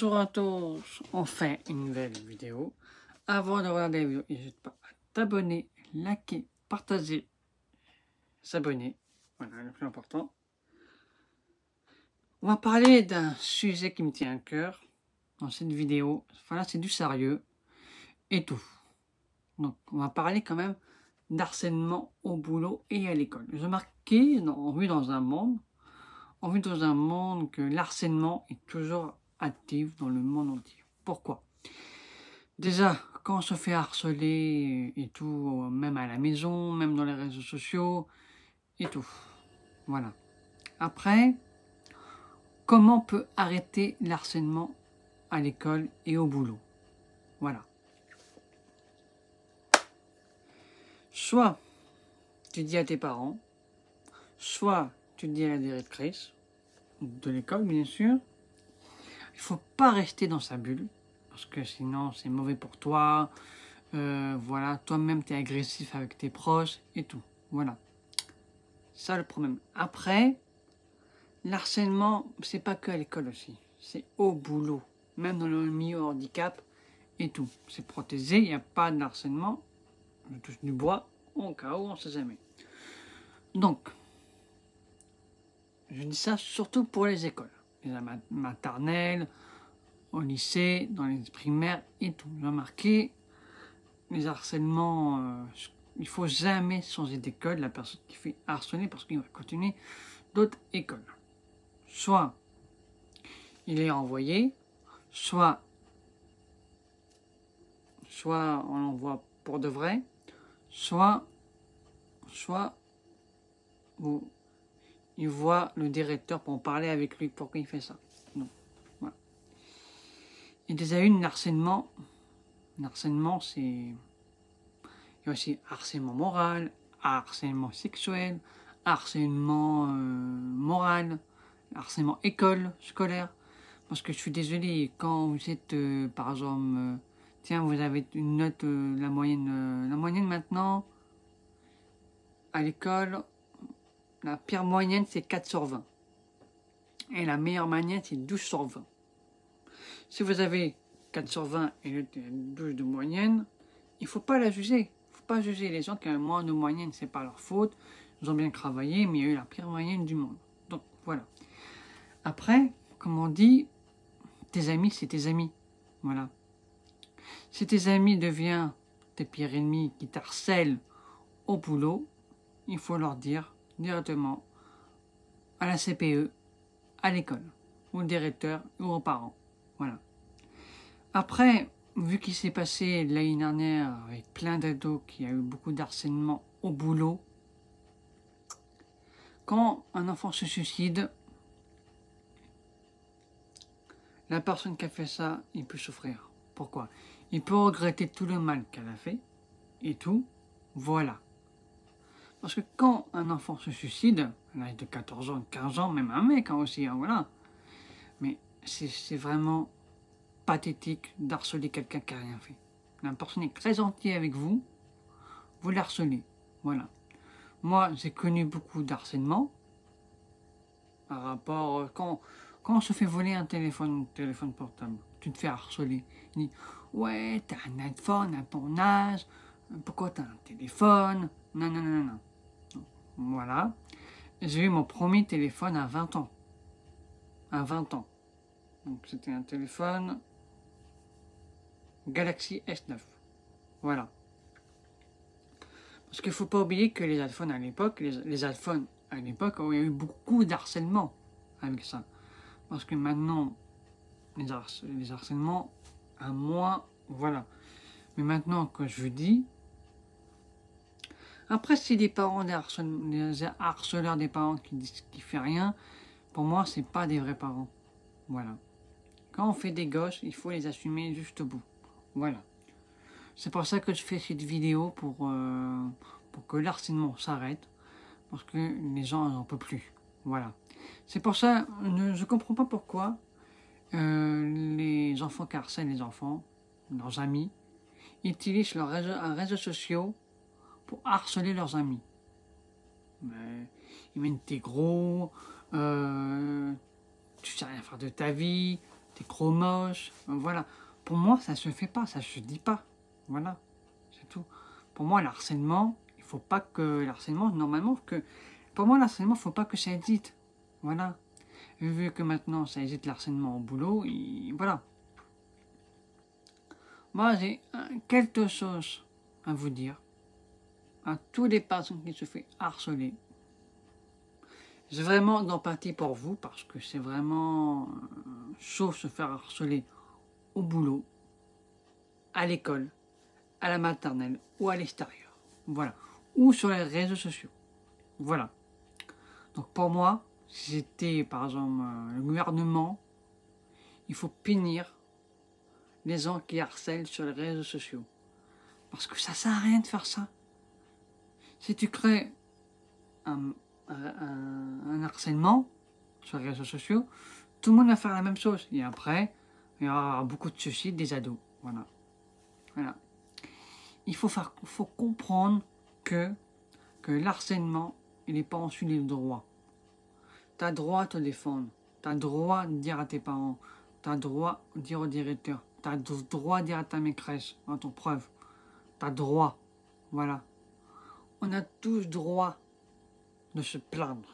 Bonjour à tous, on fait une nouvelle vidéo. Avant de regarder la vidéo, n'hésite pas à t'abonner, liker, partager, s'abonner. Voilà, le plus important. On va parler d'un sujet qui me tient à cœur dans cette vidéo. Voilà, c'est du sérieux et tout. Donc, on va parler quand même d'harcèlement au boulot et à l'école. J'ai remarqué, on vit dans un monde que l'harcèlement est toujours actif dans le monde entier. Pourquoi? Déjà, quand on se fait harceler et tout, même à la maison, même dans les réseaux sociaux et tout. Voilà. Après, comment on peut arrêter l'harcèlement à l'école et au boulot? Voilà. Soit tu dis à tes parents, soit tu dis à la directrice de l'école, bien sûr. Il ne faut pas rester dans sa bulle, parce que sinon c'est mauvais pour toi. Voilà, toi-même tu es agressif avec tes proches et tout. Voilà. Ça le problème. Après, l'harcèlement, c'est pas que à l'école aussi. C'est au boulot. Même dans le milieu handicap et tout. C'est protégé, il n'y a pas de harcèlement. Je touche du bois, au cas où, on ne sait jamais. Donc, je dis ça surtout pour les écoles. Les maternelles, au lycée, dans les primaires et tout. J'ai remarqué, les harcèlements, il ne faut jamais changer d'école la personne qui fait harceler parce qu'il va continuer d'autres écoles. Soit il est envoyé, soit on l'envoie pour de vrai, soit il voit le directeur pour en parler avec lui pourquoi il fait ça. Donc, voilà. Il y a déjà eu un harcèlement. Harcèlement, c'est... Il y a aussi harcèlement moral, harcèlement sexuel, harcèlement moral, harcèlement scolaire. Parce que je suis désolé, quand vous êtes, par exemple, tiens, vous avez une note, la moyenne maintenant, à l'école, la pire moyenne, c'est 4 sur 20. Et la meilleure moyenne, c'est 12 sur 20. Si vous avez 4 sur 20 et 12 de moyenne, il ne faut pas la juger. Il ne faut pas juger les gens qui ont moins de moyenne, c'est pas leur faute. Ils ont bien travaillé, mais il y a eu la pire moyenne du monde. Donc, voilà. Après, comme on dit, tes amis, c'est tes amis. Voilà. Si tes amis deviennent tes pires ennemis qui t'harcèlent au boulot, il faut leur dire directement à la CPE, à l'école, au directeur ou aux parents. Voilà. Après, vu qu'il s'est passé l'année dernière avec plein d'ados qui a eu beaucoup d'harcèlement au boulot, quand un enfant se suicide, la personne qui a fait ça, il peut souffrir. Pourquoi? Il peut regretter tout le mal qu'elle a fait et tout. Voilà. Parce que quand un enfant se suicide, à l'âge de 14 ans, 15 ans, même un mec aussi, hein, voilà. Mais c'est vraiment pathétique d'harceler quelqu'un qui n'a rien fait. La personne est très gentille avec vous, vous l'harcelez. Voilà. Moi, j'ai connu beaucoup d'harcèlement par rapport quand on se fait voler un téléphone portable, tu te fais harceler. Il dit ouais, t'as un iPhone à ton âge, pourquoi t'as un téléphone? Non, non, non, non. Voilà. J'ai eu mon premier téléphone à 20 ans. À 20 ans. Donc c'était un téléphone Galaxy S9. Voilà. Parce qu'il ne faut pas oublier que les iPhones à l'époque, les iPhones à l'époque, il y a eu beaucoup d'harcèlement avec ça. Parce que maintenant, les harcèlements, à moins, voilà. Mais maintenant que je vous dis, après si les parents, les harceleurs des parents qui disent qu'ils ne font rien, pour moi, c'est pas des vrais parents. Voilà. Quand on fait des gosses, il faut les assumer juste au bout. Voilà. C'est pour ça que je fais cette vidéo pour que l'harcèlement s'arrête. Parce que les gens n'en peuvent plus. Voilà. C'est pour ça, je ne comprends pas pourquoi les enfants qui harcèlent les enfants, leurs amis, utilisent leurs réseaux sociaux pour harceler leurs amis. Mais, ils mènent t'es gros, tu sais rien faire de ta vie, t'es trop moche, voilà. Pour moi, ça se fait pas, ça se dit pas, voilà, c'est tout. Pour moi, le harcèlement, il faut pas que, le harcèlement, normalement, pour moi, le harcèlement, il faut pas que ça existe, voilà. Vu que maintenant, ça existe le harcèlement au boulot, et voilà. Moi, j'ai quelque chose à vous dire, à toutes les personnes qui se font harceler. J'ai vraiment d'empathie pour vous parce que c'est vraiment chaud se faire harceler au boulot, à l'école, à la maternelle ou à l'extérieur. Voilà. Ou sur les réseaux sociaux. Voilà. Donc pour moi, si c'était par exemple le gouvernement, il faut punir les gens qui harcèlent sur les réseaux sociaux. Parce que ça sert à rien de faire ça. Si tu crées un harcèlement sur les réseaux sociaux, tout le monde va faire la même chose. Et après, il y aura beaucoup de suicides des ados. Voilà. Voilà. Il faut comprendre que l'harcèlement, il n'est pas ensuite le droit. Tu as droit à te défendre. Tu as droit de dire à tes parents. Tu as droit de dire au directeur. Tu as droit de dire à ta maîtresse, à ton preuve. Tu as droit. Voilà. On a tous droit de se plaindre.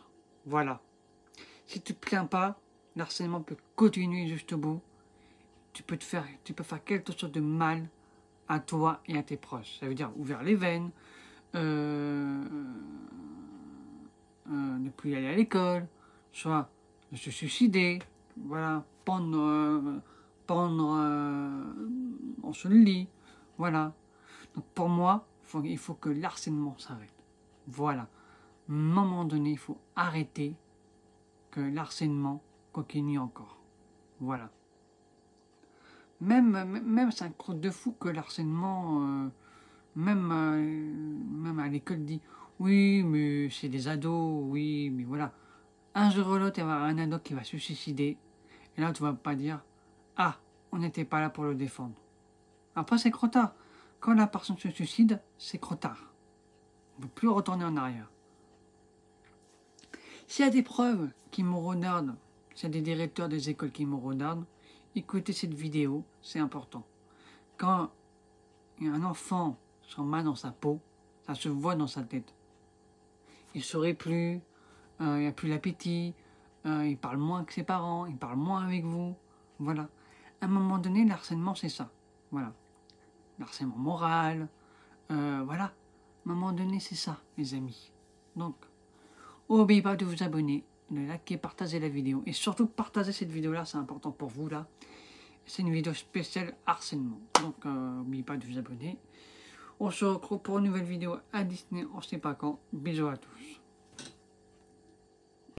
Voilà. Si tu ne te plains pas, l'harcèlement peut continuer juste au bout. Tu peux faire quelque chose de mal à toi et à tes proches. Ça veut dire ouvrir les veines, ne plus aller à l'école, soit de se suicider, voilà, pendre on se le lit, voilà. Donc pour moi, il faut que l'harcèlement s'arrête. Voilà. À un moment donné, il faut arrêter que l'harcèlement continue encore. Voilà. Même c'est un truc de fou que l'harcèlement, même à l'école dit oui mais c'est des ados, oui mais voilà. Un jour ou l'autre il va y avoir un ado qui va se suicider et là tu vas pas dire ah on n'était pas là pour le défendre. Après c'est trop tard. Quand la personne se suicide c'est trop tard. On ne peut plus retourner en arrière. S'il y a des preuves qui me regardent, s'il y a des directeurs des écoles qui me regardent, écoutez cette vidéo, c'est important. Quand un enfant se met dans sa peau, ça se voit dans sa tête. Il ne sourit plus, il n'y a plus l'appétit, il parle moins que ses parents, il parle moins avec vous. Voilà. À un moment donné, le harcèlement, c'est ça. Voilà. Le harcèlement moral, voilà. À un moment donné, c'est ça, mes amis. Donc, n'oubliez pas de vous abonner, de liker, partager la vidéo. Et surtout, partager cette vidéo-là, c'est important pour vous, là. C'est une vidéo spéciale harcèlement. Donc, n'oubliez pas de vous abonner. On se retrouve pour une nouvelle vidéo à Disney, on ne sait pas quand. Bisous à tous.